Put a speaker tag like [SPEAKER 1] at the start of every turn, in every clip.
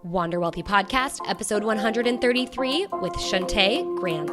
[SPEAKER 1] Wander Wealthy Podcast, episode 133 with Shunta Grant.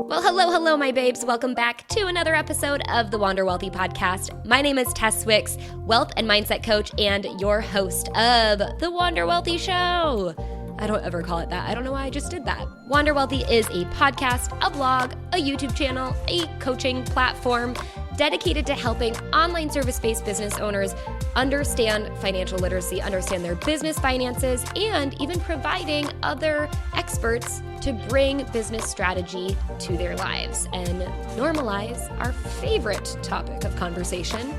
[SPEAKER 1] Well, hello, my babes. Welcome back to another episode of the Wander Wealthy Podcast. My name is Tess, wealth and mindset coach, and your host of the Wander Wealthy Show. I don't ever call it that. I don't know why I just did that. Wander Wealthy is a podcast, a blog, a YouTube channel, a coaching platform dedicated to helping online service-based business owners understand financial literacy, understand their business finances, and even providing other experts to bring business strategy to their lives and normalize our favorite topic of conversation,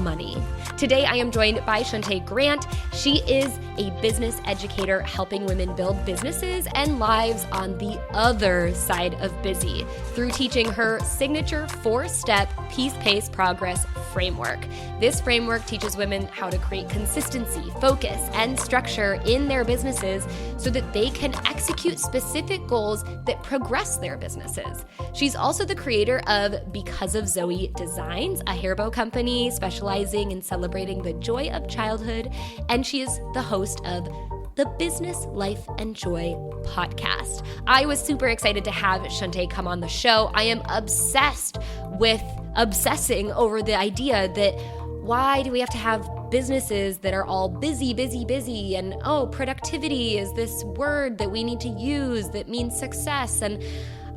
[SPEAKER 1] money. Today, I am joined by Shunta Grant. She is a business educator helping women build businesses and lives on the other side of busy through teaching her signature 4-step Peace, Pace, Progress framework. This framework teaches women how to create consistency, focus, and structure in their businesses so that they can execute specific goals that progress their businesses. She's also the creator of Because of Zoe Designs, a hair bow company specializing in celebrating the joy of childhood, and she is the host of the Business, Life, and Joy podcast. I was super excited to have Shunta come on the show. I am obsessing over the idea that why do we have to have businesses that are all busy, and productivity is this word that we need to use that means success. And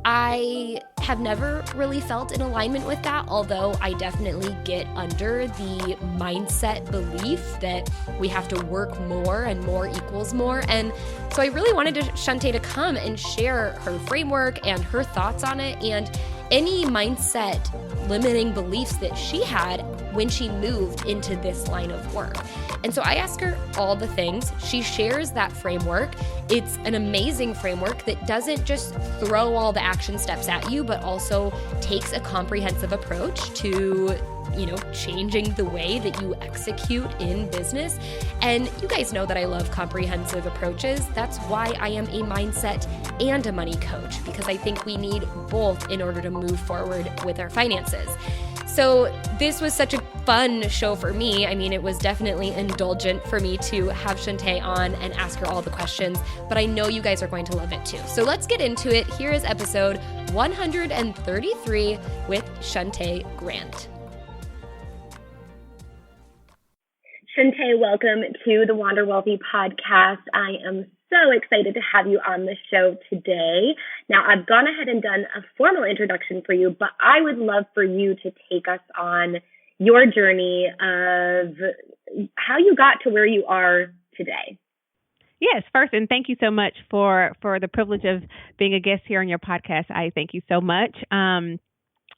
[SPEAKER 1] I have never really felt in alignment with that, although I definitely get under the mindset belief that we have to work more and more equals more. And so I really wanted Shunta to come and share her framework and her thoughts on it and any mindset limiting beliefs that she had when she moved into this line of work. And so I asked her all the things. She shares that framework. It's an amazing framework that doesn't just throw all the action steps at you, but also takes a comprehensive approach to changing the way that you execute in business. And you guys know that I love comprehensive approaches. That's why I am a mindset and a money coach, because I think we need both in order to move forward with our finances. So this was such a fun show for me. I mean, it was definitely indulgent for me to have Shunta on and ask her all the questions, but I know you guys are going to love it too. So let's get into it. Here is episode 133 with Shunta Grant. Shunta, welcome to the Wander Wealthy podcast. I am so excited to have you on the show today. Now, I've gone ahead and done a formal introduction for you, but I would love for you to take us on your journey of how you got to where you are today.
[SPEAKER 2] Yes, first, and thank you so much for the privilege of being a guest here on your podcast. I thank you so much. And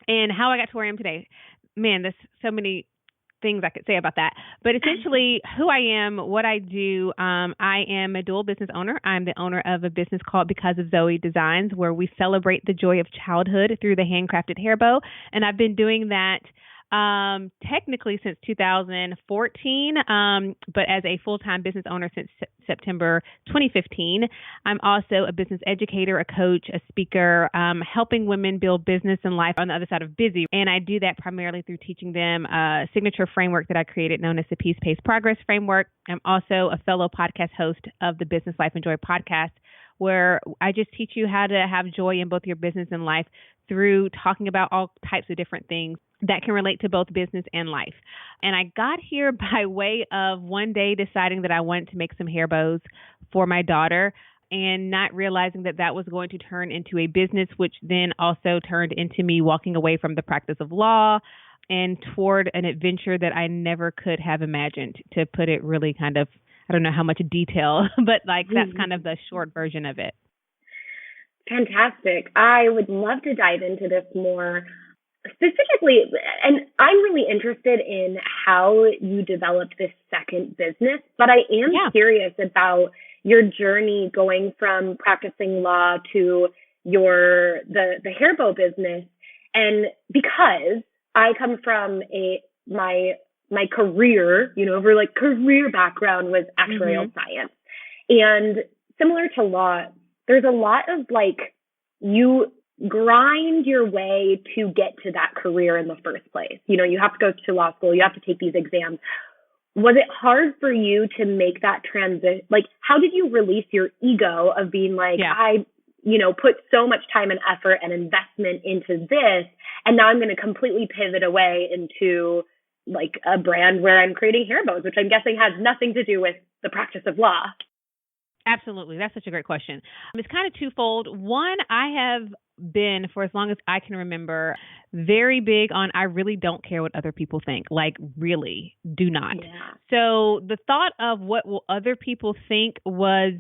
[SPEAKER 2] how I got to where I am today. Man, there's so many things I could say about that. But essentially, who I am, what I do, I am a dual business owner. I'm the owner of a business called Because of Zoe Designs, where we celebrate the joy of childhood through the handcrafted hair bow. And I've been doing that technically since 2014, but as a full-time business owner since September 2015. I'm also a business educator, a coach, a speaker, helping women build business and life on the other side of busy. And I do that primarily through teaching them a signature framework that I created known as the Peace, Pace, Progress framework. I'm also a fellow podcast host of the Business, Life, and Joy podcast, where I just teach you how to have joy in both your business and life through talking about all types of different things that can relate to both business and life. And I got here by way of one day deciding that I wanted to make some hair bows for my daughter and not realizing that that was going to turn into a business, which then also turned into me walking away from the practice of law and toward an adventure that I never could have imagined, to put it really kind of, I don't know how much detail, but that's kind of the short version of it.
[SPEAKER 1] Fantastic. I would love to dive into this more specifically, and I'm really interested in how you developed this second business, but I am curious about your journey going from practicing law to the hair bow business. And because I come from my career, career background was actuarial science. And similar to law, there's a lot of you grind your way to get to that career in the first place. You have to go to law school, you have to take these exams.
[SPEAKER 3] was it hard for you to make that transition? Like, how did you release your ego of being like, I, put so much time and effort and investment into this, and now I'm going to completely pivot away into like a brand where I'm creating hair bows, which I'm guessing has nothing to do with the practice of law.
[SPEAKER 2] Absolutely. That's such a great question. It's kind of twofold. One, I have been, for as long as I can remember, very big on I really don't care what other people think. Like, really, do not.
[SPEAKER 3] Yeah.
[SPEAKER 2] So the thought of what will other people think was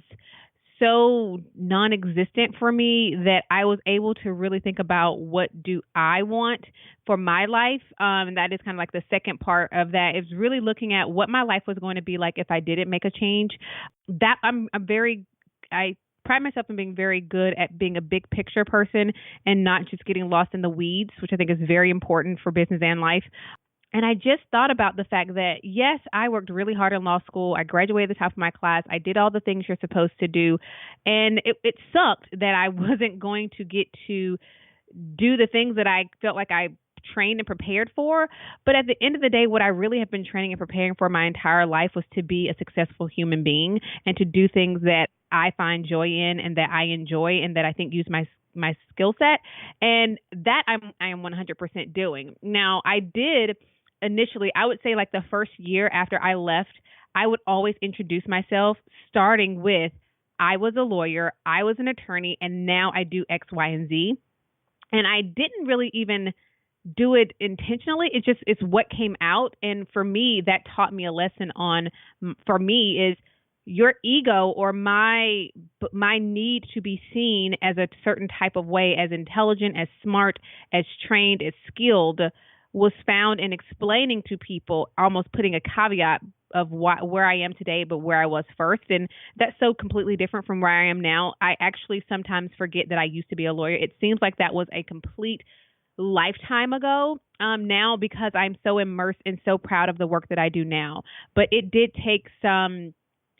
[SPEAKER 2] so non-existent for me that I was able to really think about what do I want for my life. And that is kind of like the second part of that, is really looking at what my life was going to be like if I didn't make a change. That I pride myself in being very good at being a big picture person and not just getting lost in the weeds, which I think is very important for business and life. And I just thought about the fact that, yes, I worked really hard in law school. I graduated at the top of my class. I did all the things you're supposed to do. And it sucked that I wasn't going to get to do the things that I felt like I trained and prepared for. But at the end of the day, what I really have been training and preparing for my entire life was to be a successful human being and to do things that I find joy in and that I enjoy and that I think use my skill set. And that I am 100% doing. Now, I did initially, I would say like the first year after I left, I would always introduce myself starting with, I was a lawyer, I was an attorney, and now I do X, Y, and Z. And I didn't really even do it intentionally. It's what came out. And for me, that taught me a lesson on, for me, is your ego or my need to be seen as a certain type of way, as intelligent, as smart, as trained, as skilled, was found in explaining to people, almost putting a caveat of where I am today, but where I was first. And that's so completely different from where I am now. I actually sometimes forget that I used to be a lawyer. It seems like that was a complete lifetime ago now, because I'm so immersed and so proud of the work that I do now. But it did take some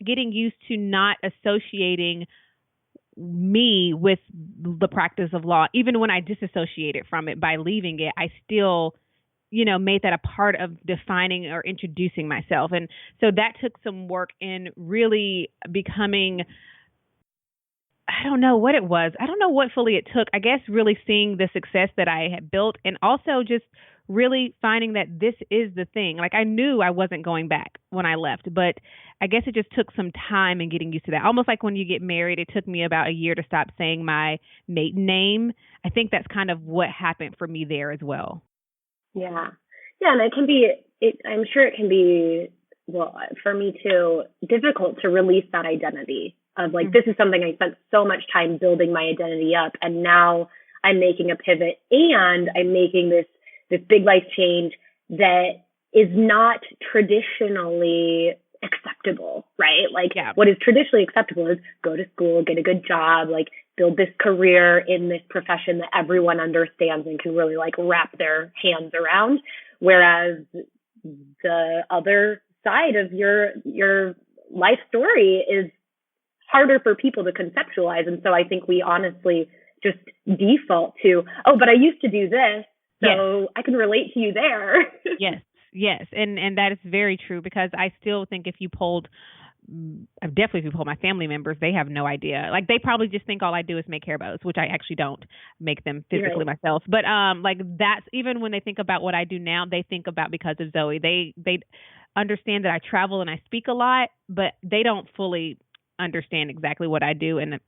[SPEAKER 2] getting used to not associating me with the practice of law. Even when I disassociated from it by leaving it, I still made that a part of defining or introducing myself. And so that took some work in really becoming, I don't know what it was. I don't know what fully it took. I guess really seeing the success that I had built, and also just really finding that this is the thing. Like, I knew I wasn't going back when I left, but I guess it just took some time in getting used to that. Almost like when you get married, it took me about a year to stop saying my maiden name. I think that's kind of what happened for me there as well.
[SPEAKER 3] Yeah. Yeah. And I'm sure it can be, well, for me too, difficult to release that identity of like, this is something I spent so much time building my identity up. And now I'm making a pivot and I'm making this big life change that is not traditionally acceptable, right? Like, what is traditionally acceptable is go to school, get a good job, like build this career in this profession that everyone understands and can really like wrap their hands around. Whereas the other side of your life story is harder for people to conceptualize. And so I think we honestly just default to, oh, but I used to do this, so I can relate to you there.
[SPEAKER 2] Yes. And that is very true, because I still think if you polled my family members, they have no idea. Like, they probably just think all I do is make hair bows, which I actually don't make them physically myself. But like, that's, even when they think about what I do now, they think about Because of Zoe. They understand that I travel and I speak a lot, but they don't fully understand exactly what I do. And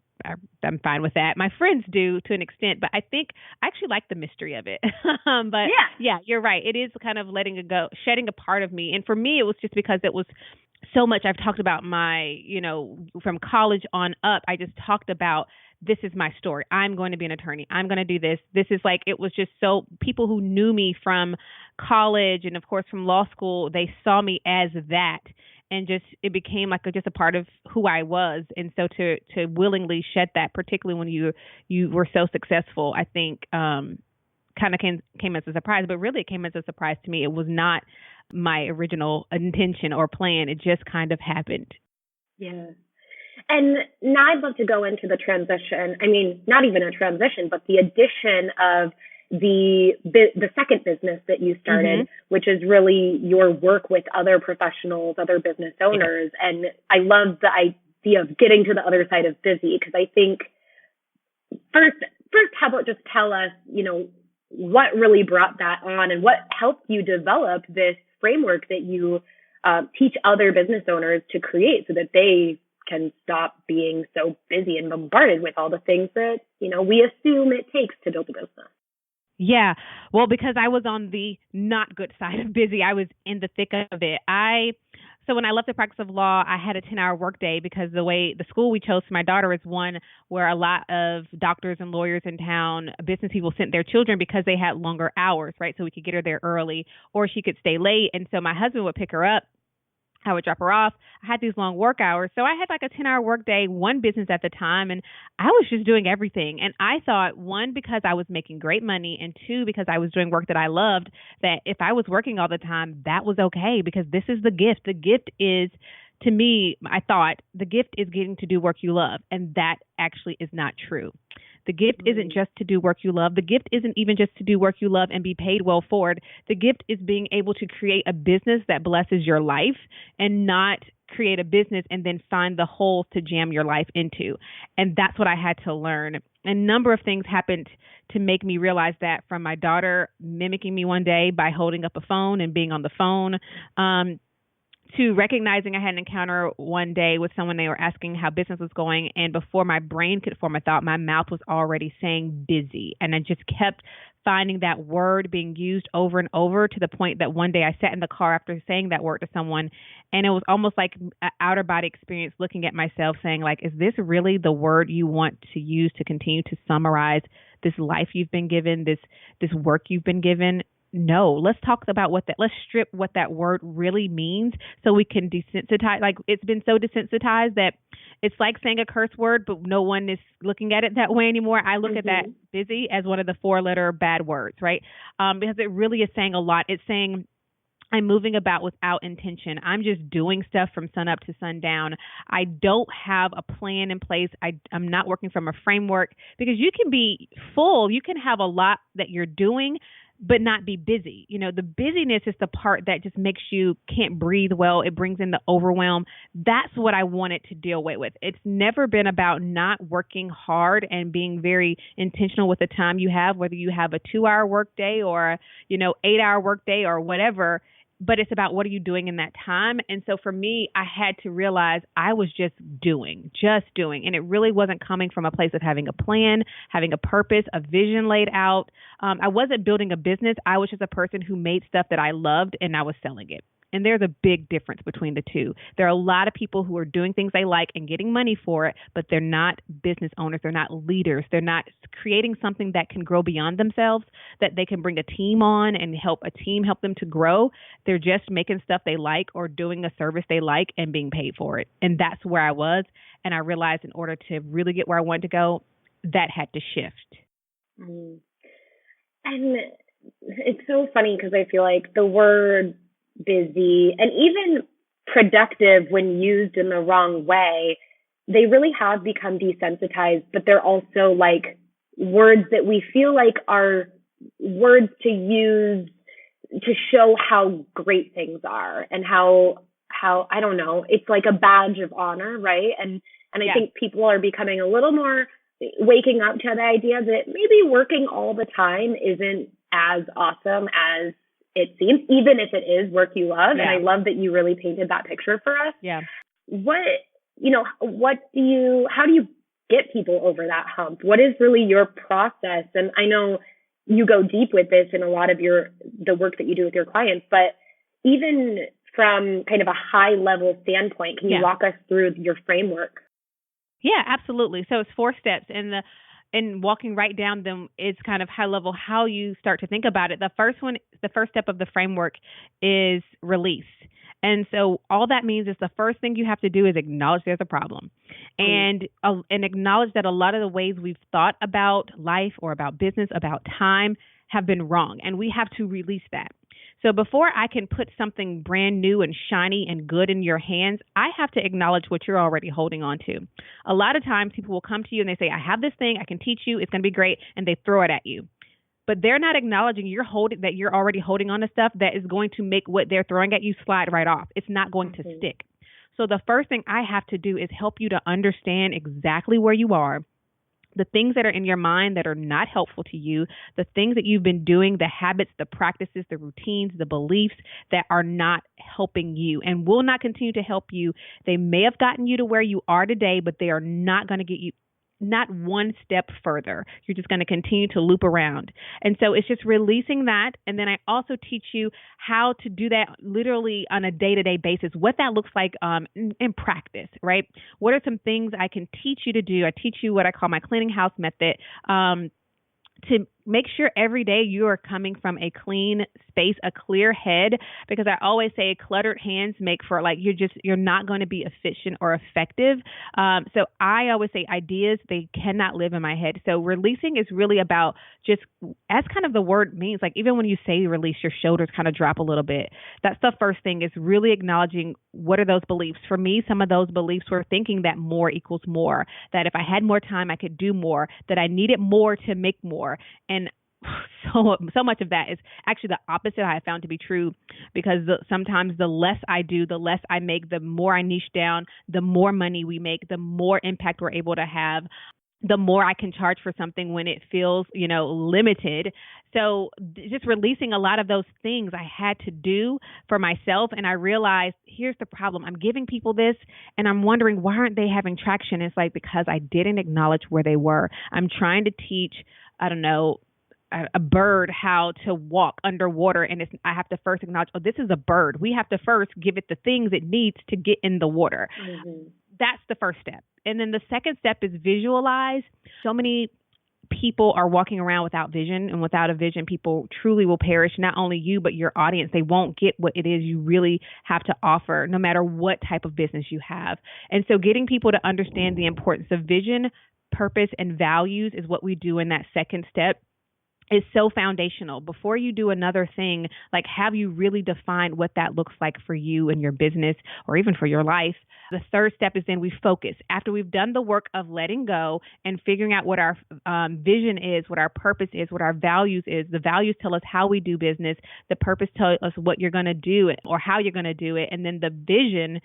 [SPEAKER 2] I'm fine with that. My friends do to an extent, but I think I actually like the mystery of it. But yeah, you're right. It is kind of letting it go, shedding a part of me. And for me, it was just because it was so much. I've talked about my, from college on up, I just talked about, this is my story. I'm going to be an attorney. I'm going to do this. This is like, it was just so, people who knew me from college and of course from law school, they saw me as that. And just, it became like just a part of who I was. And so to willingly shed that, particularly when you were so successful, I think kind of came as a surprise. But really, it came as a surprise to me. It was not my original intention or plan. It just kind of happened.
[SPEAKER 3] Yeah. And now I'd love to go into the transition. I mean, not even a transition, but the addition of the second business that you started, which is really your work with other professionals, other business owners. And I love the idea of getting to the other side of busy, because I think first, how about just tell us, what really brought that on and what helped you develop this framework that you teach other business owners to create so that they can stop being so busy and bombarded with all the things that, we assume it takes to build a business.
[SPEAKER 2] Yeah. Well, because I was on the not good side of busy, I was in the thick of it. So when I left the practice of law, I had a 10-hour workday because the school we chose for my daughter is one where a lot of doctors and lawyers in town, business people sent their children because they had longer hours, right? So we could get her there early or she could stay late. And so my husband would pick her up. I would drop her off. I had these long work hours. So I had like a 10-hour workday, one business at the time, and I was just doing everything. And I thought, one, because I was making great money, and two, because I was doing work that I loved, that if I was working all the time, that was okay, because this is the gift. The gift is, to me, I thought, the gift is getting to do work you love. And that actually is not true. The gift isn't just to do work you love. The gift isn't even just to do work you love and be paid well for it. The gift is being able to create a business that blesses your life and not create a business and then find the holes to jam your life into. And that's what I had to learn. A number of things happened to make me realize that, from my daughter mimicking me one day by holding up a phone and being on the phone, to recognizing I had an encounter one day with someone. They were asking how business was going, and before my brain could form a thought, my mouth was already saying busy. And I just kept finding that word being used over and over, to the point that one day I sat in the car after saying that word to someone, and it was almost like an outer body experience, looking at myself saying, like, is this really the word you want to use to continue to summarize this life you've been given, this work you've been given? No, let's talk about let's strip what that word really means, so we can desensitize. Like, it's been so desensitized that it's like saying a curse word, but no one is looking at it that way anymore. I look at that busy as one of the 4-letter bad words, right? Because it really is saying a lot. It's saying, I'm moving about without intention. I'm just doing stuff from sun up to sundown. I don't have a plan in place. I'm not working from a framework, because you can be full. You can have a lot that you're doing, but not be busy. The busyness is the part that just makes you can't breathe well. It brings in the overwhelm. That's what I wanted to deal with. It's never been about not working hard and being very intentional with the time you have, whether you have a 2-hour workday or, 8-hour workday or whatever. But it's about, what are you doing in that time? And so for me, I had to realize I was just doing. And it really wasn't coming from a place of having a plan, having a purpose, a vision laid out. I wasn't building a business. I was just a person who made stuff that I loved, and I was selling it. And there's a big difference between the two. There are a lot of people who are doing things they like and getting money for it, but they're not business owners. They're not leaders. They're not creating something that can grow beyond themselves, that they can bring a team on and help them to grow. They're just making stuff they like or doing a service they like and being paid for it. And that's where I was. And I realized in order to really get where I wanted to go, that had to shift.
[SPEAKER 3] And it's so funny, because I feel like the word busy and even productive, when used in the wrong way, they really have become desensitized, but they're also like words that we feel like are words to use to show how great things are, and how I don't know, it's like a badge of honor, right? And I think people are becoming a little more waking up to the idea that maybe working all the time isn't as awesome as it seems, even if it is work you love.
[SPEAKER 2] Yeah.
[SPEAKER 3] And I love that you really painted that picture for us.
[SPEAKER 2] Yeah.
[SPEAKER 3] How do you get people over that hump? What is really your process? And I know you go deep with this in a lot of the work that you do with your clients, but even from kind of a high level standpoint, can you walk us through your framework?
[SPEAKER 2] Yeah, absolutely. So it's 4 steps, and walking right down them is kind of high level how you start to think about it. The first step of the framework is release. And so all that means is the first thing you have to do is acknowledge there's a problem, and acknowledge that a lot of the ways we've thought about life or about business, about time, have been wrong, and we have to release that. So before I can put something brand new and shiny and good in your hands, I have to acknowledge what you're already holding on to. A lot of times people will come to you and they say, I have this thing, I can teach you, it's going to be great, and they throw it at you. but they're not acknowledging that you're already holding on to stuff that is going to make what they're throwing at you slide right off. It's not going to stick. So the first thing I have to do is help you to understand exactly where you are, the things that are in your mind that are not helpful to you, the things that you've been doing, the habits, the practices, the routines, the beliefs that are not helping you and will not continue to help you. They may have gotten you to where you are today, but they are not going to get you not one step further. You're just going to continue to loop around. And so it's just releasing that. And then I also teach you how to do that literally on a day-to-day basis, what that looks like in practice, right? What are some things I can teach you to do? I teach you what I call my cleaning house method, to make sure every day you are coming from a clean space, a clear head, because I always say cluttered hands make for you're not going to be efficient or effective. So I always say ideas, they cannot live in my head. So releasing is really about just, as kind of the word means, like even when you say release, your shoulders kind of drop a little bit. That's the first thing, is really acknowledging what are those beliefs. For me, some of those beliefs were thinking that more equals more, that if I had more time, I could do more, that I needed more to make more. And so much of that is actually the opposite I have found to be true, because sometimes the less I do, the less I make, the more I niche down, the more money we make, the more impact we're able to have, the more I can charge for something when it feels, limited. So just releasing a lot of those things I had to do for myself. And I realized, here's the problem. I'm giving people this and I'm wondering, why aren't they having traction? It's like, because I didn't acknowledge where they were. I'm trying to teach, a bird how to walk underwater, and I have to first acknowledge, this is a bird. We have to first give it the things it needs to get in the water. Mm-hmm. That's the first step. And then the second step is visualize. So many people are walking around without vision, and without a vision, people truly will perish. Not only you, but your audience. They won't get what it is you really have to offer, no matter what type of business you have. And so getting people to understand the importance of vision, purpose, and values is what we do in that second step. Is so foundational. Before you do another thing, like, have you really defined what that looks like for you and your business, or even for your life? The third step is then we focus. After we've done the work of letting go and figuring out what our vision is, what our purpose is, what our values is. The values tell us how we do business. The purpose tells us what you're going to do or how you're going to do it. And then the vision,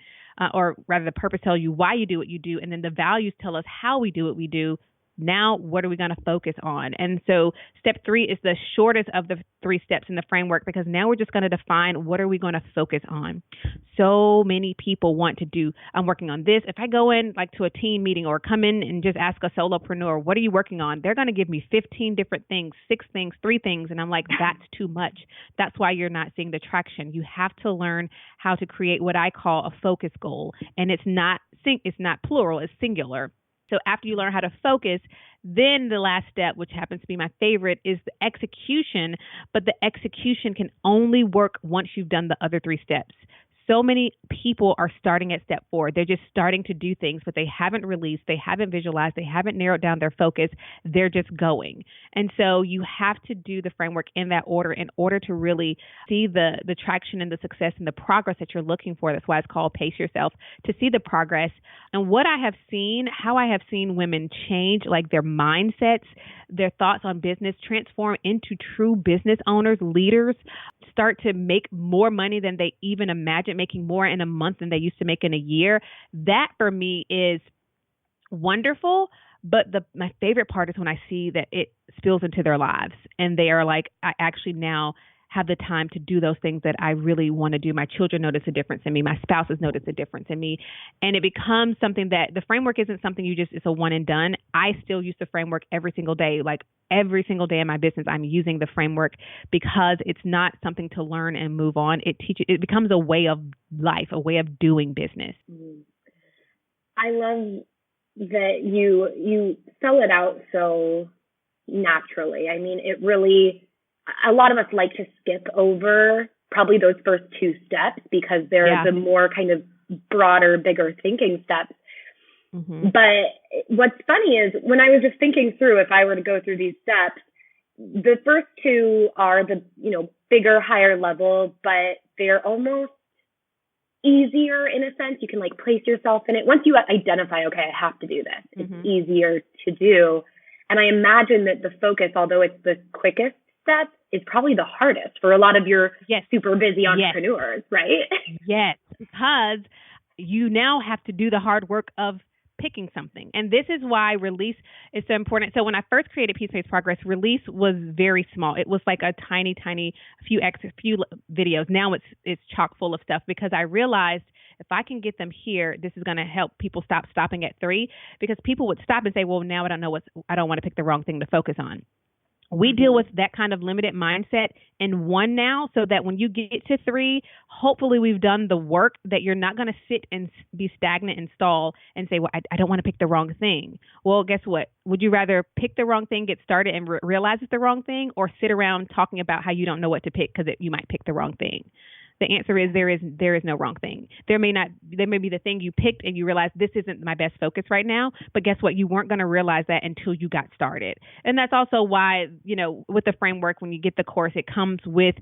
[SPEAKER 2] or rather the purpose tells you why you do what you do. And then the values tell us how we do what we do. Now, what are we going to focus on? And so step 3 is the shortest of the 3 steps in the framework, because now we're just going to define what are we going to focus on. So many people want to do, I'm working on this. If I go in like to a team meeting or come in and just ask a solopreneur, what are you working on? They're going to give me 15 different things, 6 things, 3 things. And I'm like, that's too much. That's why you're not seeing the traction. You have to learn how to create what I call a focus goal. And it's not plural, it's singular. So after you learn how to focus, then the last step, which happens to be my favorite, is the execution. But the execution can only work once you've done the other 3 steps. So many people are starting at step 4. They're just starting to do things, but they haven't released, they haven't visualized, they haven't narrowed down their focus. They're just going. And so you have to do the framework in that order in order to really see the traction and the success and the progress that you're looking for. That's why it's called Pace Yourself, to see the progress. And what I have seen, how I have seen women change, like their mindsets, their thoughts on business, transform into true business owners, leaders, start to make more money than they even imagined, making more in a month than they used to make in a year. That for me is wonderful. But my favorite part is when I see that it spills into their lives and they are like, I actually now have the time to do those things that I really want to do. My children notice a difference in me. My spouses notice a difference in me. And it becomes something that the framework isn't something it's a one and done. I still use the framework every single day. Like every single day in my business, I'm using the framework, because it's not something to learn and move on. It becomes a way of life, a way of doing business.
[SPEAKER 3] I love that you spell it out so naturally. I mean, it really, a lot of us like to skip over probably those first 2 steps because they're the more kind of broader, bigger thinking steps. Mm-hmm. But what's funny is when I was just thinking through, if I were to go through these steps, the first 2 are the, bigger, higher level, but they're almost easier in a sense. You can like place yourself in it. Once you identify, okay, I have to do this, it's easier to do. And I imagine that the focus, although it's the quickest step is probably the hardest for a lot of your super busy entrepreneurs, right?
[SPEAKER 2] Yes, because you now have to do the hard work of picking something. And this is why release is so important. So when I first created Peace-Based Progress, release was very small. It was like a tiny few videos. Now it's chock full of stuff, because I realized if I can get them here, this is going to help people stopping at 3, because people would stop and say, well, now I don't want to pick the wrong thing to focus on. We deal with that kind of limited mindset in 1 now, so that when you get to 3, hopefully we've done the work that you're not going to sit and be stagnant and stall and say, well, I don't want to pick the wrong thing. Well, guess what? Would you rather pick the wrong thing, get started, and realize it's the wrong thing, or sit around talking about how you don't know what to pick because you might pick the wrong thing? The answer is there is no wrong thing. There may be the thing you picked and you realize this isn't my best focus right now, but guess what? You weren't going to realize that until you got started. And that's also why, with the framework, when you get the course, it comes with,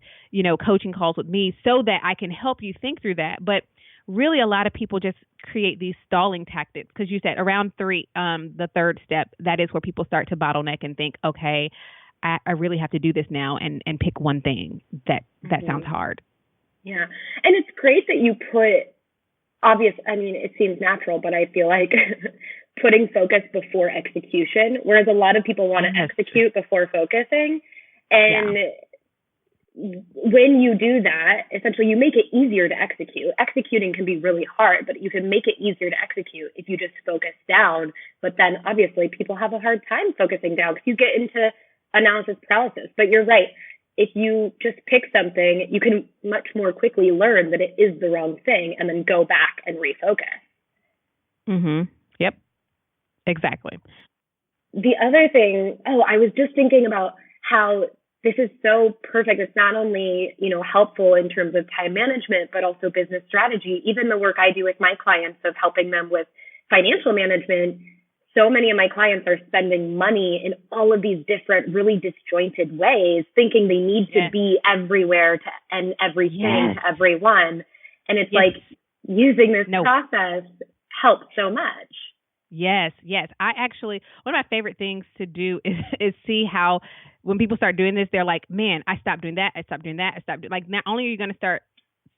[SPEAKER 2] coaching calls with me so that I can help you think through that. But really, a lot of people just create these stalling tactics, because you said around 3, the third step, that is where people start to bottleneck and think, okay, I really have to do this now and pick one thing. That sounds hard.
[SPEAKER 3] Yeah. And it's great that you put it seems natural, but I feel like putting focus before execution, whereas a lot of people want to execute before focusing. And when you do that, essentially you make it easier to execute. Executing can be really hard, but you can make it easier to execute if you just focus down. But then obviously people have a hard time focusing down because you get into analysis paralysis. But you're right. If you just pick something, you can much more quickly learn that it is the wrong thing and then go back and refocus.
[SPEAKER 2] Yep. Exactly.
[SPEAKER 3] The other thing, I was just thinking about how this is so perfect. It's not only, helpful in terms of time management, but also business strategy. Even the work I do with my clients of helping them with financial management, so many of my clients are spending money in all of these different, really disjointed ways, thinking they need to be everywhere and everything to everyone. And it's like using this process helps so much.
[SPEAKER 2] Yes. I actually, one of my favorite things to do is see how when people start doing this, they're like, man, I stopped doing that. Like, not only are you going to start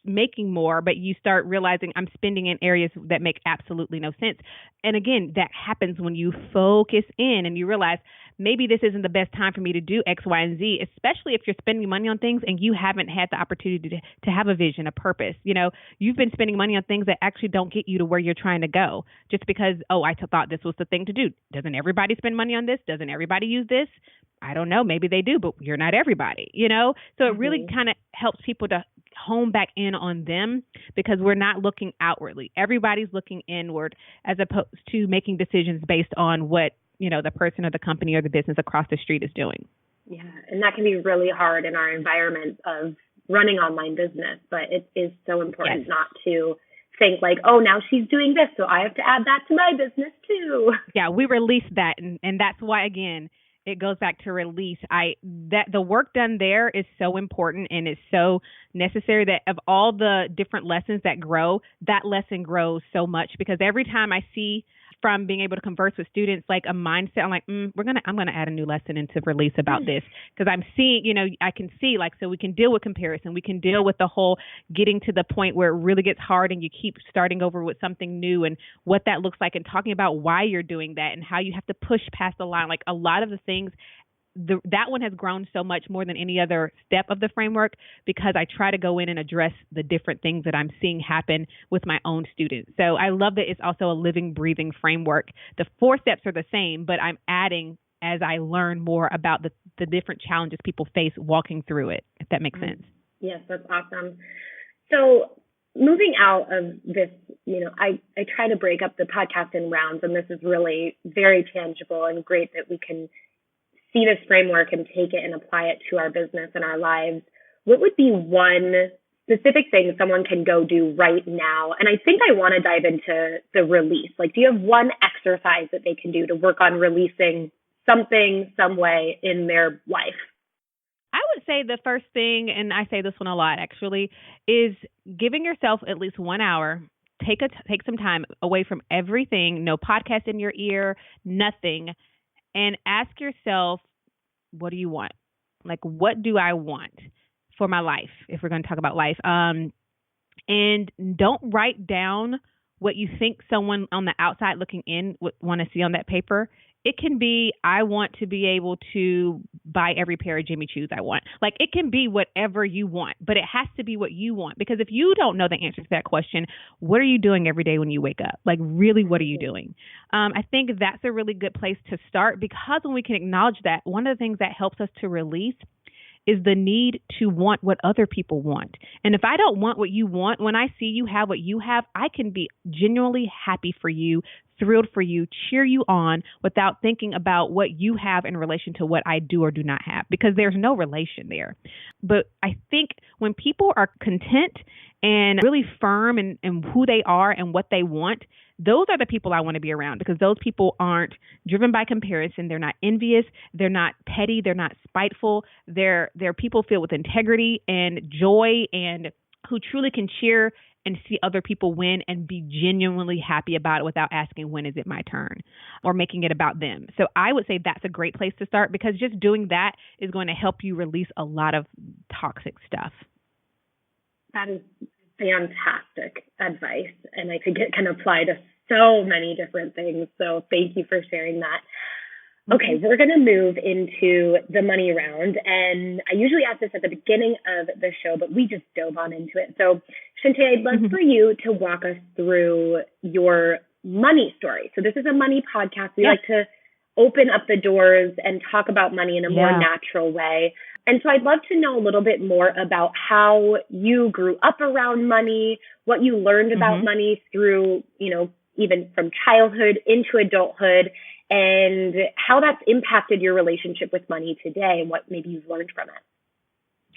[SPEAKER 2] making more, but you start realizing I'm spending in areas that make absolutely no sense. And again, that happens when you focus in and you realize maybe this isn't the best time for me to do X, Y, and Z, especially if you're spending money on things and you haven't had the opportunity to have a vision, a purpose. You've been spending money on things that actually don't get you to where you're trying to go just because, I thought this was the thing to do. Doesn't everybody spend money on this? Doesn't everybody use this? I don't know. Maybe they do, but you're not everybody, So it really kind of helps people to hone back in on them, because we're not looking outwardly. Everybody's looking inward, as opposed to making decisions based on what, the person or the company or the business across the street is doing.
[SPEAKER 3] Yeah. And that can be really hard in our environment of running online business, but it is so important not to think like, oh, now she's doing this, so I have to add that to my business too.
[SPEAKER 2] Yeah, we release that. And that's why, again, it goes back to release. That the work done there is so important, and it's so necessary that of all the different lessons that grow, that lesson grows so much, because every time I see from being able to converse with students, like a mindset, I'm like, I'm going to add a new lesson into release about this, because I'm seeing, I can see, like, so we can deal with comparison. We can deal with the whole getting to the point where it really gets hard and you keep starting over with something new and what that looks like, and talking about why you're doing that and how you have to push past the line. Like, a lot of the things, that one has grown so much more than any other step of the framework, because I try to go in and address the different things that I'm seeing happen with my own students. So I love that it's also a living, breathing framework. The 4 steps are the same, but I'm adding as I learn more about the different challenges people face walking through it, if that makes sense.
[SPEAKER 3] Yes, that's awesome. So moving out of this, I try to break up the podcast in rounds, and this is really very tangible and great that we can see this framework and take it and apply it to our business and our lives. What would be one specific thing someone can go do right now? And I think I want to dive into the release. Like, do you have one exercise that they can do to work on releasing something, some way in their life?
[SPEAKER 2] I would say the first thing, and I say this one a lot actually, is giving yourself at least 1 hour. Take some time away from everything, no podcast in your ear, nothing, and ask yourself, what do you want? Like, what do I want for my life, if we're going to talk about life? And don't write down what you think someone on the outside looking in would want to see on that paper. It can be, I want to be able to buy every pair of Jimmy Choos I want. Like, it can be whatever you want, but it has to be what you want. Because if you don't know the answer to that question, what are you doing every day when you wake up? Like, really, what are you doing? I think that's a really good place to start, because when we can acknowledge that, one of the things that helps us to release is the need to want what other people want. And if I don't want what you want, when I see you have what you have, I can be genuinely happy for you, thrilled for you, cheer you on without thinking about what you have in relation to what I do or do not have, because there's no relation there. But I think when people are content and really firm in who they are and what they want, those are the people I want to be around, because those people aren't driven by comparison. They're not envious. They're not petty. They're not spiteful. They're people filled with integrity and joy, and who truly can cheer and see other people win and be genuinely happy about it without asking, when is it my turn, or making it about them. So I would say that's a great place to start, because just doing that is going to help you release a lot of toxic stuff.
[SPEAKER 3] That is fantastic advice, and I think it can apply to so many different things. So thank you for sharing that. Okay, we're going to move into the money round, and I usually ask this at the beginning of the show, but we just dove on into it. So, Shunta, I'd love for you to walk us through your money story. So this is a money podcast. We like to open up the doors and talk about money in a more natural way. And so I'd love to know a little bit more about how you grew up around money, what you learned about money through, even from childhood into adulthood, and how that's impacted your relationship with money today and what maybe you've learned from it.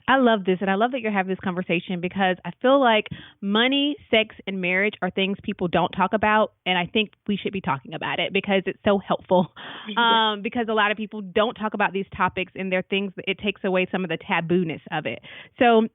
[SPEAKER 2] I love this, and I love that you're having this conversation, because I feel like money, sex, and marriage are things people don't talk about, and I think we should be talking about it because it's so helpful. Because a lot of people don't talk about these topics, and they're things that it takes away some of the tabooness of it. So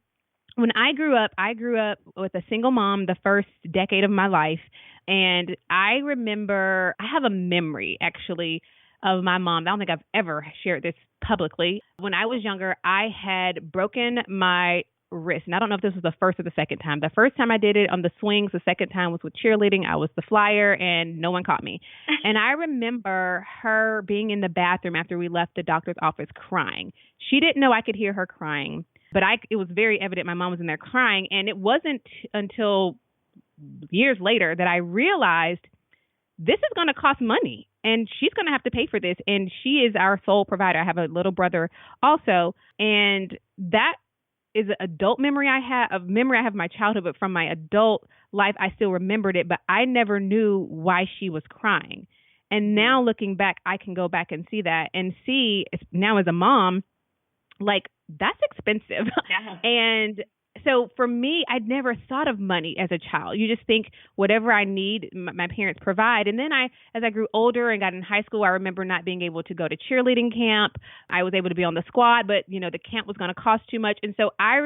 [SPEAKER 2] when I grew up with a single mom the first decade of my life, and I remember, I have a memory actually of my mom. I don't think I've ever shared this publicly. When I was younger, I had broken my wrist. And I don't know if this was the first or the second time. The first time I did it on the swings. The second time was with cheerleading. I was the flyer and no one caught me. And I remember her being in the bathroom after we left the doctor's office crying. She didn't know I could hear her crying, but it was very evident my mom was in there crying. And it wasn't until years later that I realized this is going to cost money, and she's going to have to pay for this. And she is our sole provider. I have a little brother also. And that is an adult memory I have of my childhood, but from my adult life, I still remembered it, but I never knew why she was crying. And now looking back, I can go back and see that and see now as a mom, like, that's expensive. Yeah. And so for me, I'd never thought of money as a child. You just think whatever I need, my parents provide. And then as I grew older and got in high school, I remember not being able to go to cheerleading camp. I was able to be on the squad, but the camp was going to cost too much. And so I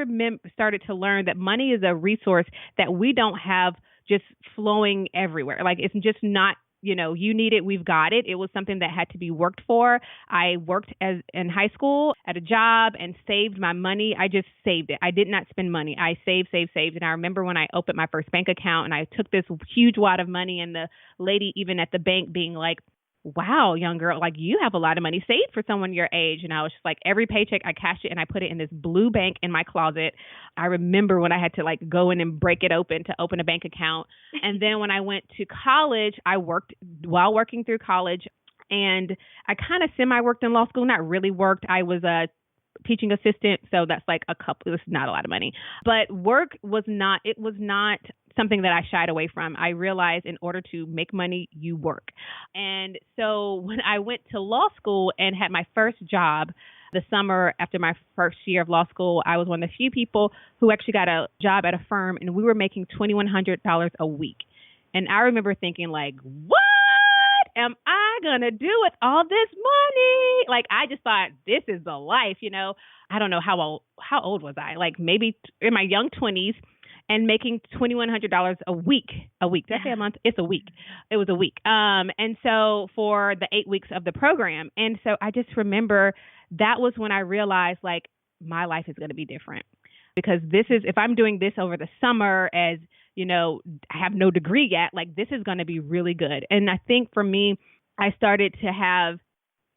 [SPEAKER 2] started to learn that money is a resource that we don't have just flowing everywhere. Like, it's just not, you need it, we've got it. It was something that had to be worked for. I worked in high school at a job and saved my money. I just saved it. I did not spend money. I saved. And I remember when I opened my first bank account and I took this huge wad of money, and the lady even at the bank being like, wow, young girl, like, you have a lot of money saved for someone your age. And I was just like, every paycheck I cashed it and I put it in this blue bank in my closet. I remember when I had to go in and break it open to open a bank account. And then when I went to college, I worked while working through college, and I kind of semi-worked in law school, not really worked. I was a teaching assistant. So that's like it was not a lot of money, but work was not something that I shied away from. I realized in order to make money, you work. And so when I went to law school and had my first job the summer after my first year of law school, I was one of the few people who actually got a job at a firm, and we were making $2,100 a week. And I remember thinking, like, what am I going to do with all this money? Like, I just thought, this is the life, I don't know how old was I? Like, maybe in my young 20s. And making $2,100 a week. Did I say a month? It's a week. It was a week. And so for the 8 weeks of the program. And so I just remember that was when I realized like my life is going to be different. Because this is, if I'm doing this over the summer as, you know, I have no degree yet, like this is going to be really good. And I think for me, I started to have,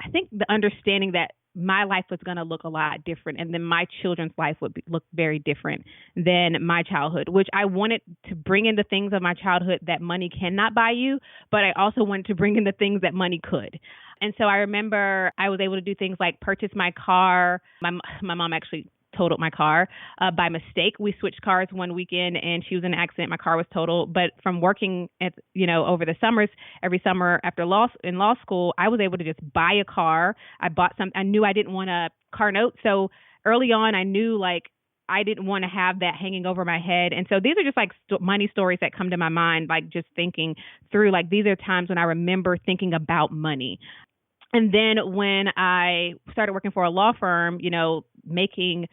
[SPEAKER 2] I think the understanding that my life was going to look a lot different, and then my children's life would look very different than my childhood, which I wanted to bring in the things of my childhood that money cannot buy you, but I also wanted to bring in the things that money could. And so I remember I was able to do things like purchase my car. My mom actually totaled my car by mistake. We switched cars one weekend and she was in an accident. My car was totaled. But from working at, you know, over the summers, every summer after in law school, I was able to just buy a car. I bought some. I knew I didn't want a car note. So early on, I knew like I didn't want to have that hanging over my head. And so these are just like money stories that come to my mind, like just thinking through, like these are times when I remember thinking about money. And then when I started working for a law firm, you know, making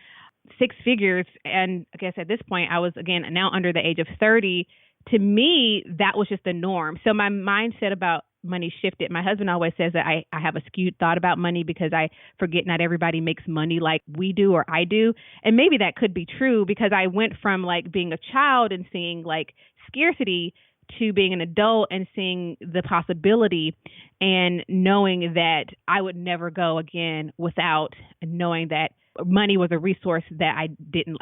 [SPEAKER 2] six figures, and I guess at this point I was, again, now under the age of 30, to me, that was just the norm. So my mindset about money shifted. My husband always says that I have a skewed thought about money because I forget not everybody makes money like we do or I do. And maybe that could be true because I went from like being a child and seeing like scarcity to being an adult and seeing the possibility and knowing that I would never go again without knowing that money was a resource that I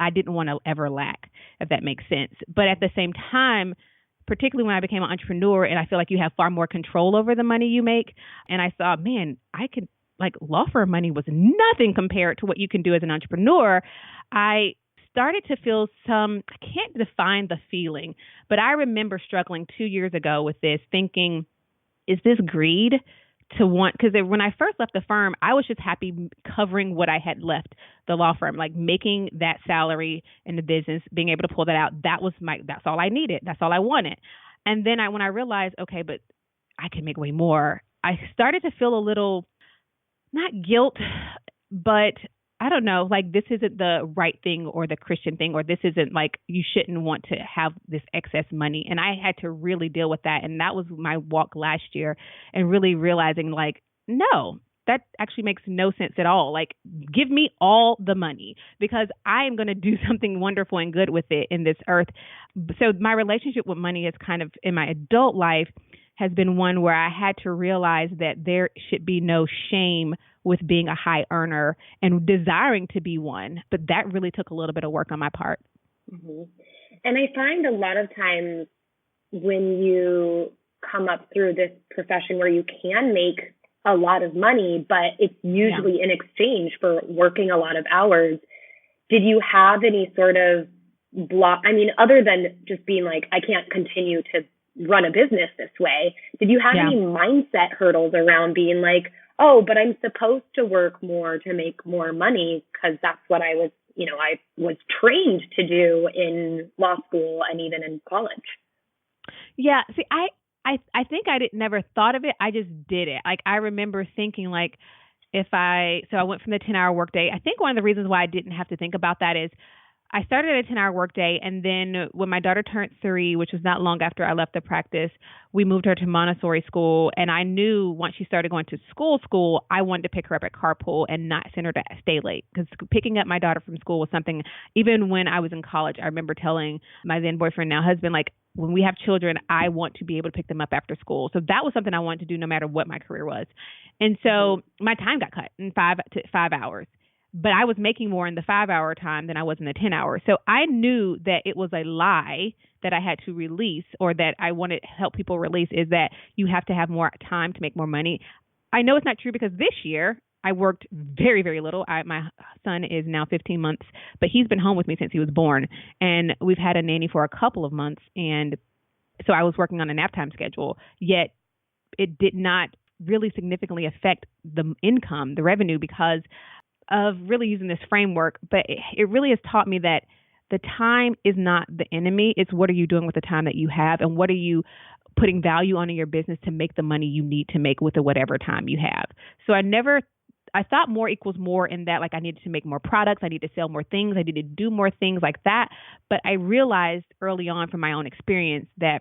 [SPEAKER 2] didn't want to ever lack, if that makes sense. But at the same time, particularly when I became an entrepreneur and I feel like you have far more control over the money you make. And I thought, man, I could, like, law firm money was nothing compared to what you can do as an entrepreneur. I started to feel I can't define the feeling, but I remember struggling 2 years ago with this, thinking, is this greed to want, because when I first left the firm, I was just happy covering what I had left the law firm, like making that salary in the business, being able to pull that out. That's all I needed. That's all I wanted. And then when I realized, okay, but I can make way more, I started to feel a little, not guilt, but I don't know, like this isn't the right thing or the Christian thing, or this isn't like you shouldn't want to have this excess money. And I had to really deal with that. And that was my walk last year, and really realizing like, no, that actually makes no sense at all. Like, give me all the money because I am going to do something wonderful and good with it in this earth. So my relationship with money is kind of, in my adult life, has been one where I had to realize that there should be no shame with being a high earner and desiring to be one. But that really took a little bit of work on my part.
[SPEAKER 3] Mm-hmm. And I find a lot of times when you come up through this profession where you can make a lot of money, but it's usually in exchange for working a lot of hours. Did you have any sort of block? I mean, other than just being like, I can't continue to run a business this way, did you have any mindset hurdles around being like, oh, but I'm supposed to work more to make more money because that's what I was trained to do in law school and even in college?
[SPEAKER 2] Yeah. See, I think I never thought of it. I just did it. Like, I remember thinking like, so I went from the 10-hour workday. I think one of the reasons why I didn't have to think about that is I started at a 10-hour workday, and then when my daughter turned 3, which was not long after I left the practice, we moved her to Montessori school. And I knew once she started going to school, I wanted to pick her up at carpool and not send her to stay late. Because picking up my daughter from school was something, even when I was in college, I remember telling my then boyfriend, now husband, like, when we have children, I want to be able to pick them up after school. So that was something I wanted to do no matter what my career was. And so my time got cut in 5 hours. But I was making more in the 5-hour time than I was in the 10-hour. So I knew that it was a lie that I had to release, or that I wanted to help people release, is that you have to have more time to make more money. I know it's not true because this year I worked very, very little. My son is now 15 months, but he's been home with me since he was born. And we've had a nanny for a couple of months. And so I was working on a nap time schedule, yet it did not really significantly affect the income, the revenue, because of really using this framework. But it really has taught me that the time is not the enemy. It's what are you doing with the time that you have, and what are you putting value on in your business to make the money you need to make with the whatever time you have. So I thought more equals more, in that, like, I needed to make more products, I need to sell more things, I needed to do more things like that. But I realized early on from my own experience that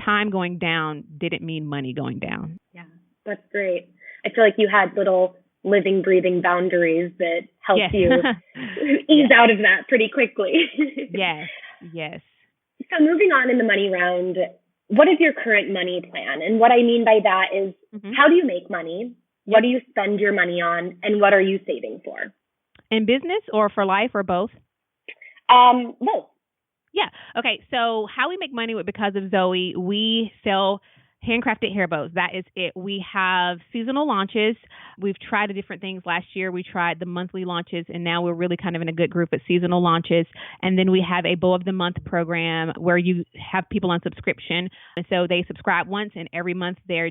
[SPEAKER 2] time going down didn't mean money going down.
[SPEAKER 3] Yeah, that's great. I feel like you had little living, breathing boundaries that help
[SPEAKER 2] Yes.
[SPEAKER 3] you ease out of that pretty quickly.
[SPEAKER 2] Yes.
[SPEAKER 3] So moving on in the money round, what is your current money plan? And what I mean by that is, how do you make money? What do you spend your money on? And what are you saving for?
[SPEAKER 2] In business or for life or both?
[SPEAKER 3] Both.
[SPEAKER 2] Yeah. Okay. So how we make money with Because of Zoe, we sell handcrafted hair bows. That is it. We have seasonal launches. We've tried different things last year. We tried the monthly launches, and now we're really kind of in a good group at seasonal launches. And then we have a bow of the month program where you have people on subscription. And so they subscribe once, and every month they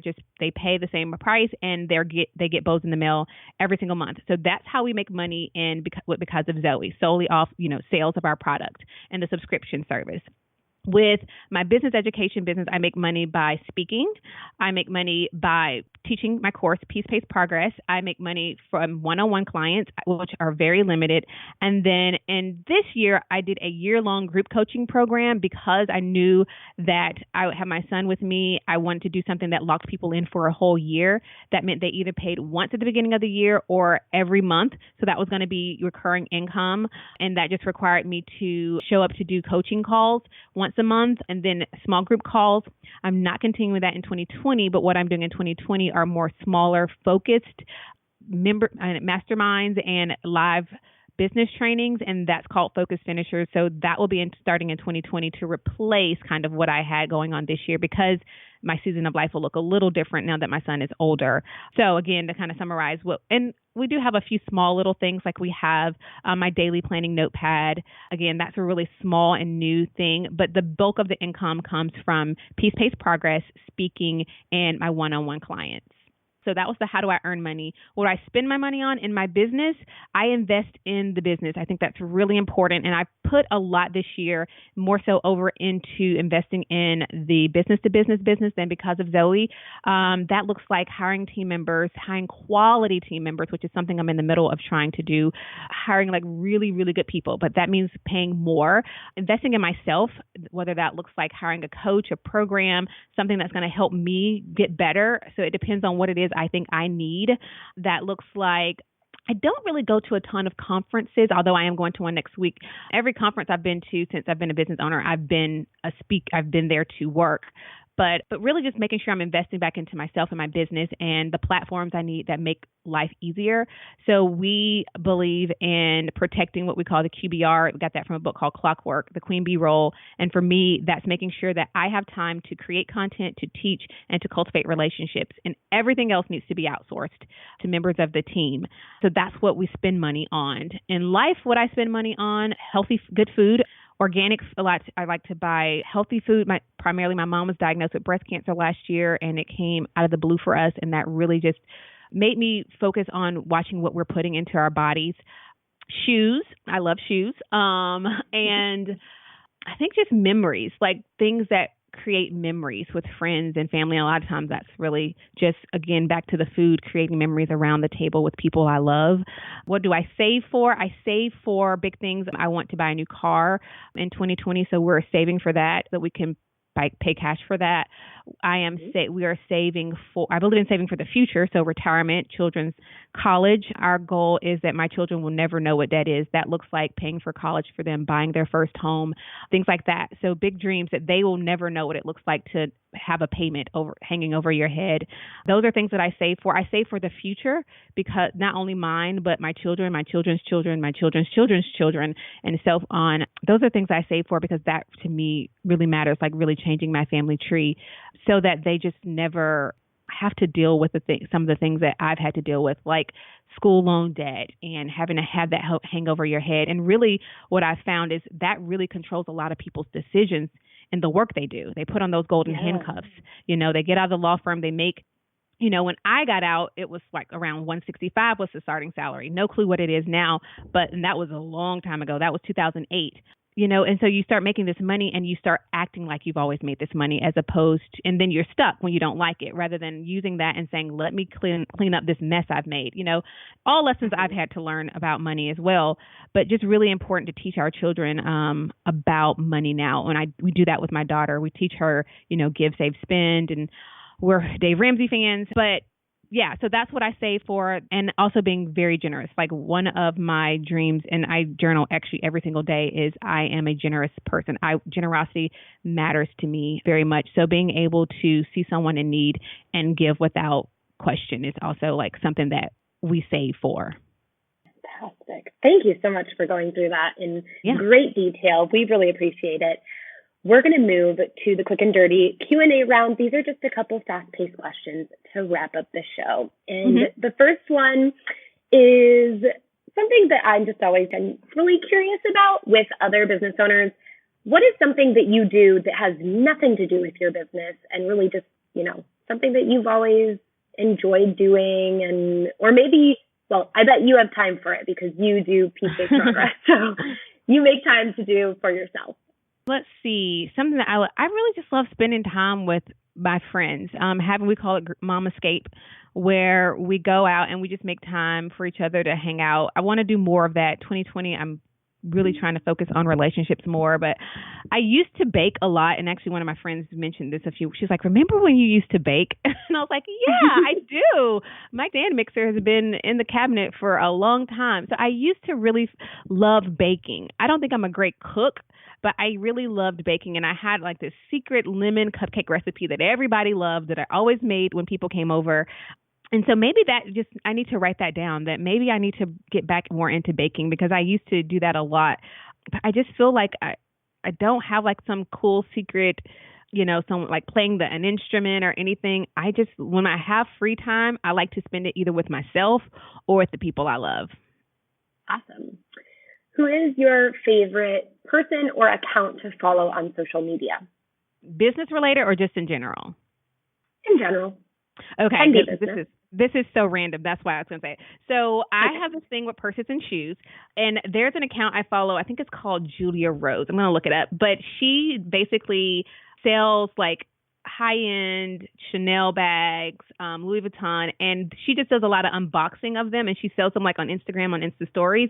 [SPEAKER 2] pay the same price, and they get bows in the mail every single month. So that's how we make money with Because of Zoe, solely off, sales of our product and the subscription service. With my business education business, I make money by speaking. I make money by teaching my course, Peace-Paced Progress. I make money from one-on-one clients, which are very limited. And then in this year, I did a year-long group coaching program because I knew that I would have my son with me. I wanted to do something that locked people in for a whole year. That meant they either paid once at the beginning of the year or every month. So that was going to be recurring income. And that just required me to show up to do coaching calls once a month and then small group calls. I'm not continuing that in 2020, but what I'm doing in 2020 are more smaller, focused masterminds and live business trainings, and that's called Focus Finishers. So that will be starting in 2020 to replace kind of what I had going on this year, because my season of life will look a little different now that my son is older. So again, to kind of summarize, and we do have a few small little things, like we have my daily planning notepad. Again, that's a really small and new thing, but the bulk of the income comes from Peace-Paced Progress, speaking, and my one-on-one clients. So that was the how do I earn money. What I spend my money on in my business, I invest in the business. I think that's really important. And I put a lot this year more so over into investing in the business-to-business business than Because of Zoe. That looks like hiring team members, hiring quality team members, which is something I'm in the middle of trying to do, hiring like really, really good people. But that means paying more, investing in myself, whether that looks like hiring a coach, a program, something that's going to help me get better. So it depends on what it is I think I need. That looks like, I don't really go to a ton of conferences, although I am going to one next week. Every conference I've been to since I've been a business owner, I've been there to work. But really just making sure I'm investing back into myself and my business and the platforms I need that make life easier. So we believe in protecting what we call the QBR. We got that from a book called Clockwork, the Queen Bee role. And for me, that's making sure that I have time to create content, to teach, and to cultivate relationships. And everything else needs to be outsourced to members of the team. So that's what we spend money on. In life, what I spend money on, healthy, good food. Organic, a lot. I like to buy healthy food. Primarily, my mom was diagnosed with breast cancer last year, and it came out of the blue for us, and that really just made me focus on watching what we're putting into our bodies. Shoes, I love shoes, and I think just memories, like things that create memories with friends and family. A lot of times that's really just, again, back to the food, creating memories around the table with people I love. What do I save for? I save for big things. I want to buy a new car in 2020, so we're saving for that, so we can pay cash for that. We are saving for, I believe in saving for the future. So retirement, children's college. Our goal is that my children will never know what debt is. That looks like paying for college for them, buying their first home, things like that. So big dreams that they will never know what it looks like to have a payment hanging over your head. Those are things that I save for. I save for the future, because not only mine, but my children, my children's children, my children's children's children, and so on. Those are things I save for, because that to me really matters, like really changing my family tree so that they just never have to deal with some of the things that I've had to deal with, like school loan debt and having to have that hang over your head. And really what I've found is that really controls a lot of people's decisions in the work they do. They put on those golden handcuffs. They get out of the law firm, they make, when I got out, it was like around $165 was the starting salary. No clue what it is now, and that was a long time ago. That was 2008. And so you start making this money and you start acting like you've always made this money, as opposed to, and then you're stuck when you don't like it, rather than using that and saying, let me clean up this mess I've made. All lessons I've had to learn about money as well, but just really important to teach our children about money now. And we do that with my daughter. We teach her, give, save, spend, and we're Dave Ramsey fans, but yeah, so that's what I say for, and also being very generous. Like one of my dreams, and I journal actually every single day, is I am a generous person. Generosity matters to me very much. So being able to see someone in need and give without question is also like something that we save for.
[SPEAKER 3] Fantastic. Thank you so much for going through that in great detail. We really appreciate it. We're going to move to the quick and dirty Q&A round. These are just a couple fast-paced questions to wrap up the show. And the first one is something that I'm just always been really curious about with other business owners. What is something that you do that has nothing to do with your business and really just, something that you've always enjoyed doing, and or maybe, well, I bet you have time for it because you do piece-based progress. So you make time to do for yourself.
[SPEAKER 2] Let's see, something that I really just love spending time with my friends. We call it Mom Escape, where we go out and we just make time for each other to hang out. I want to do more of that. 2020, I'm really trying to focus on relationships more, but I used to bake a lot. And actually one of my friends mentioned this she's like, remember when you used to bake? And I was like, yeah, I do. My stand mixer has been in the cabinet for a long time. So I used to really love baking. I don't think I'm a great cook, but I really loved baking. And I had like this secret lemon cupcake recipe that everybody loved that I always made when people came over. And so maybe I need to write that down, that maybe I need to get back more into baking because I used to do that a lot. But I just feel like I don't have like some cool secret, some like playing an instrument or anything. When I have free time, I like to spend it either with myself or with the people I love.
[SPEAKER 3] Awesome. Who is your favorite person or account to follow on social media?
[SPEAKER 2] Business related or just in general?
[SPEAKER 3] In general.
[SPEAKER 2] Okay, this is so random. That's why I was going to say it. So I have this thing with purses and shoes, and there's an account I follow. I think it's called Julia Rose. I'm going to look it up. But she basically sells like high-end Chanel bags, Louis Vuitton, and she just does a lot of unboxing of them, and she sells them like on Instagram, on Insta Stories.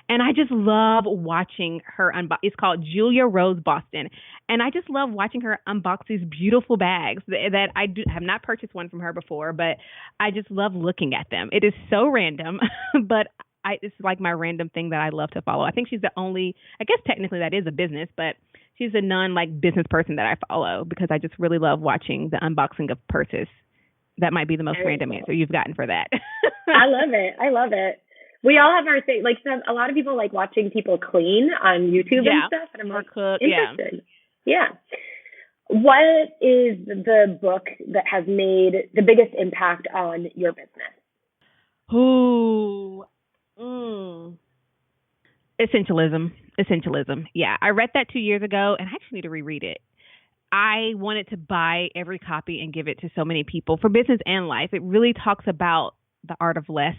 [SPEAKER 2] And I just love watching her It's called Julia Rose Boston. And I just love watching her unbox these beautiful bags that I have not purchased one from her before, but I just love looking at them. It is so random, but it's like my random thing that I love to follow. I think she's the only, I guess technically that is a business, but she's a business person that I follow because I just really love watching the unboxing of purses. That might be the most random answer you've gotten for that.
[SPEAKER 3] I love it. We all have our thing. Like a lot of people like watching people clean on YouTube and stuff. And I'm like,
[SPEAKER 2] cook.
[SPEAKER 3] Interesting. Yeah. What is the book that has made the biggest impact on your business?
[SPEAKER 2] Essentialism. Yeah. I read that 2 years ago and I actually need to reread it. I wanted to buy every copy and give it to so many people for business and life. It really talks about the art of less,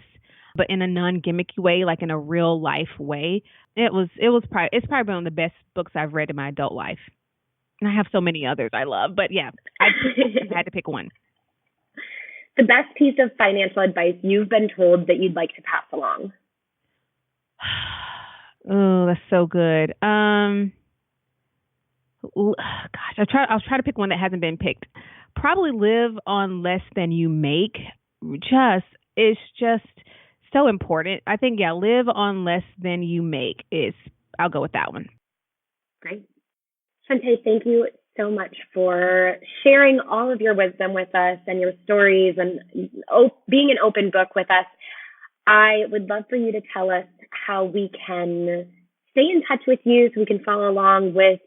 [SPEAKER 2] but in a non-gimmicky way, like in a real life way. It's probably one of the best books I've read in my adult life. And I have so many others I love, but yeah, I had to pick one.
[SPEAKER 3] The best piece of financial advice you've been told that you'd like to pass along?
[SPEAKER 2] Oh, that's so good. Gosh, I'll try to pick one that hasn't been picked. Probably live on less than you make. It's just so important. I think, live on less than you make I'll go with that one.
[SPEAKER 3] Great. Shunta, thank you so much for sharing all of your wisdom with us and your stories and being an open book with us. I would love for you to tell us how we can stay in touch with you so we can follow along with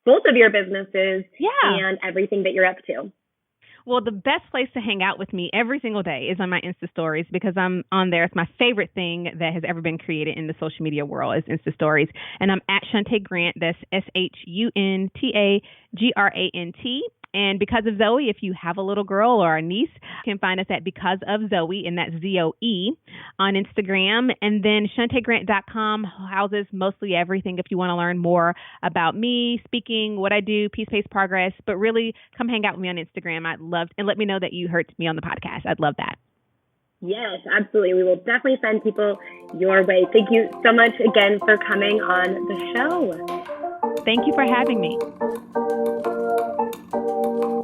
[SPEAKER 3] both of your businesses and everything that you're up to.
[SPEAKER 2] Well, the best place to hang out with me every single day is on my Insta Stories because I'm on there. It's my favorite thing that has ever been created in the social media world is Insta Stories. And I'm at Shunta Grant. That's SHUNTAGRANT. And Because of Zoe, if you have a little girl or a niece, you can find us at Because of Zoe, and that's ZOE on Instagram. And then ShuntaGrant.com houses mostly everything if you want to learn more about me, speaking, what I do, piece-based progress. But really, come hang out with me on Instagram. I'd love, and let me know that you heard me on the podcast. I'd love that.
[SPEAKER 3] Yes, absolutely. We will definitely send people your way. Thank you so much again for coming on the show.
[SPEAKER 2] Thank you for having me.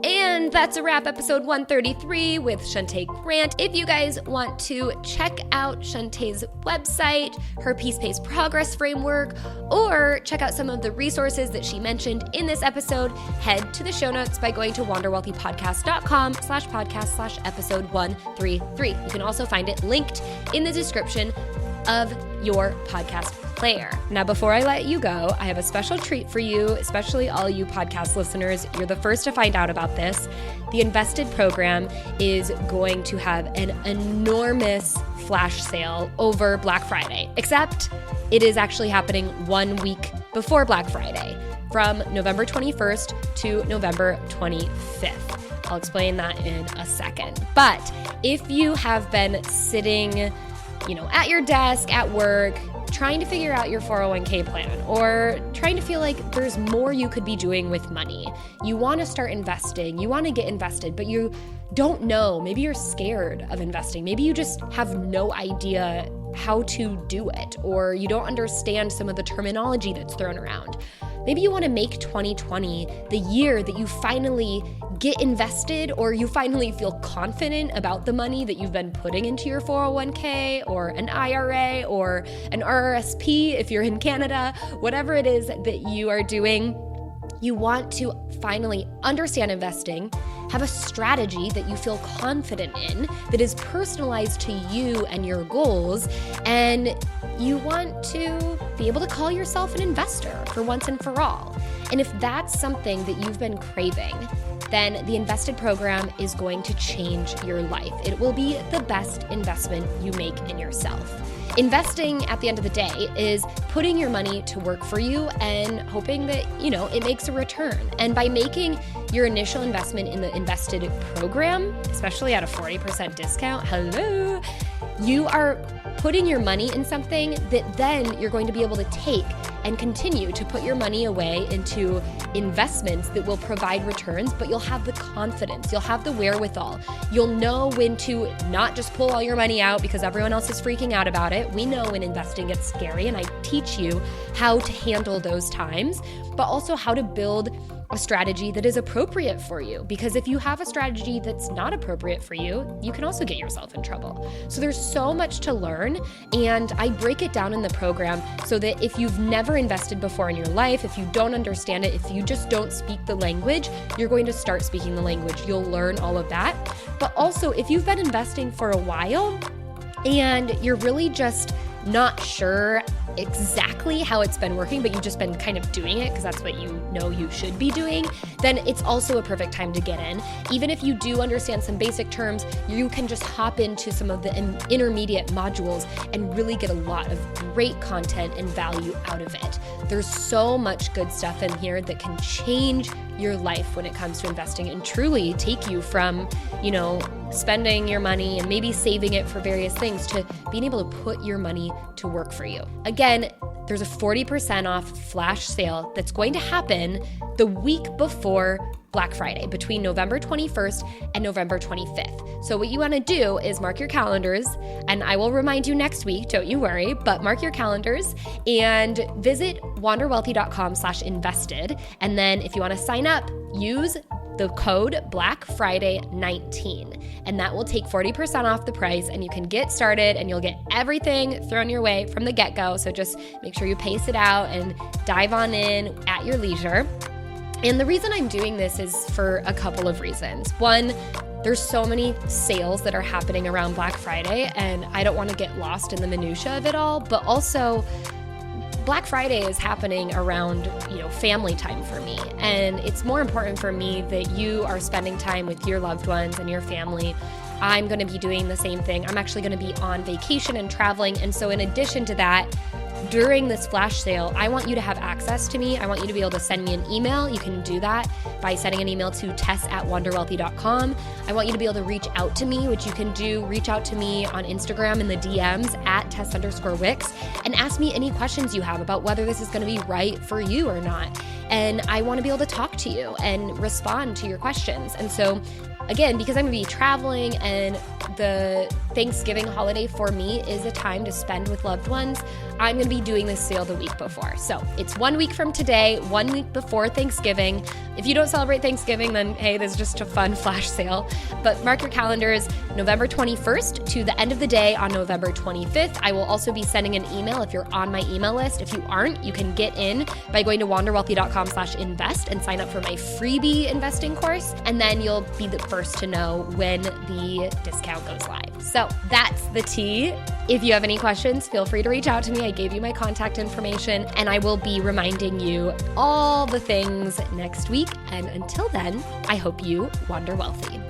[SPEAKER 1] And that's a wrap, episode 133 with Shunta Grant. If you guys want to check out Shunta's website, her Peace-Pace Progress Framework, or check out some of the resources that she mentioned in this episode, head to the show notes by going to wanderwealthypodcast.com/podcast/episode 133. You can also find it linked in the description of your podcast player. Now, before I let you go, I have a special treat for you, especially all you podcast listeners. You're the first to find out about this. The Invested program is going to have an enormous flash sale over Black Friday, except it is actually happening 1 week before Black Friday, from November 21st to November 25th. I'll explain that in a second. But if you have been sitting at your desk at work, trying to figure out your 401k plan, or trying to feel like there's more you could be doing with money. You want to start investing, you want to get invested, but you don't know. Maybe you're scared of investing. Maybe you just have no idea how to do it, or you don't understand some of the terminology that's thrown around. Maybe you want to make 2020 the year that you finally get invested, or you finally feel confident about the money that you've been putting into your 401k or an IRA or an RRSP if you're in Canada, whatever it is that you are doing. You want to finally understand investing, have a strategy that you feel confident in, that is personalized to you and your goals, and you want to be able to call yourself an investor for once and for all. And if that's something that you've been craving, then the Invested program is going to change your life. It will be the best investment you make in yourself. Investing, at the end of the day, is putting your money to work for you and hoping that, it makes a return. And by making your initial investment in the Invested program, especially at a 40% discount, you are putting your money in something that then you're going to be able to take and continue to put your money away into investments that will provide returns, but you'll have the confidence, you'll have the wherewithal. You'll know when to not just pull all your money out because everyone else is freaking out about it. We know when investing gets scary, and I teach you how to handle those times, but also how to build a strategy that is appropriate for you. Because if you have a strategy that's not appropriate for you, you can also get yourself in trouble. So there's so much to learn, and I break it down in the program so that if you've never invested before in your life, if you don't understand it, if you just don't speak the language, you're going to start speaking the language. You'll learn all of that. But also, if you've been investing for a while and you're really just not sure exactly how it's been working, but you've just been kind of doing it because that's what you know you should be doing, then it's also a perfect time to get in. Even if you do understand some basic terms, you can just hop into some of the intermediate modules and really get a lot of great content and value out of it. There's so much good stuff in here that can change your life when it comes to investing and truly take you from, spending your money and maybe saving it for various things to being able to put your money to work for you. Again, there's a 40% off flash sale that's going to happen the week before Black Friday, between November 21st and November 25th. So what you want to do is mark your calendars, and I will remind you next week, don't you worry, but mark your calendars and visit wanderwealthy.com/invested. And then if you want to sign up, use the code Black Friday 19, and that will take 40% off the price, and you can get started and you'll get everything thrown your way from the get-go. So just make sure you pace it out and dive on in at your leisure. And the reason I'm doing this is for a couple of reasons. One, there's so many sales that are happening around Black Friday, and I don't want to get lost in the minutia of it all, but also Black Friday is happening around, family time for me. And it's more important for me that you are spending time with your loved ones and your family. I'm going to be doing the same thing. I'm actually going to be on vacation and traveling. And so in addition to that, during this flash sale, I want you to have access to me. I want you to be able to send me an email. You can do that by sending an email to tess@wanderwealthy.com. I want you to be able to reach out to me, which you can do. Reach out to me on Instagram in the DMs at Tess_Wicks and ask me any questions you have about whether this is going to be right for you or not. And I want to be able to talk to you and respond to your questions. And so again, because I'm going to be traveling and the Thanksgiving holiday for me is a time to spend with loved ones, I'm going to be doing this sale the week before. So it's 1 week from today, 1 week before Thanksgiving. If you don't celebrate Thanksgiving, then hey, this is just a fun flash sale. But mark your calendars, November 21st to the end of the day on November 25th. I will also be sending an email if you're on my email list. If you aren't, you can get in by going to wanderwealthy.com/invest and sign up for my freebie investing course. And then you'll be the first to know when the discount goes live. So that's the tea. If you have any questions, feel free to reach out to me. I gave you my contact information, and I will be reminding you all the things next week. And until then, I hope you wander wealthy.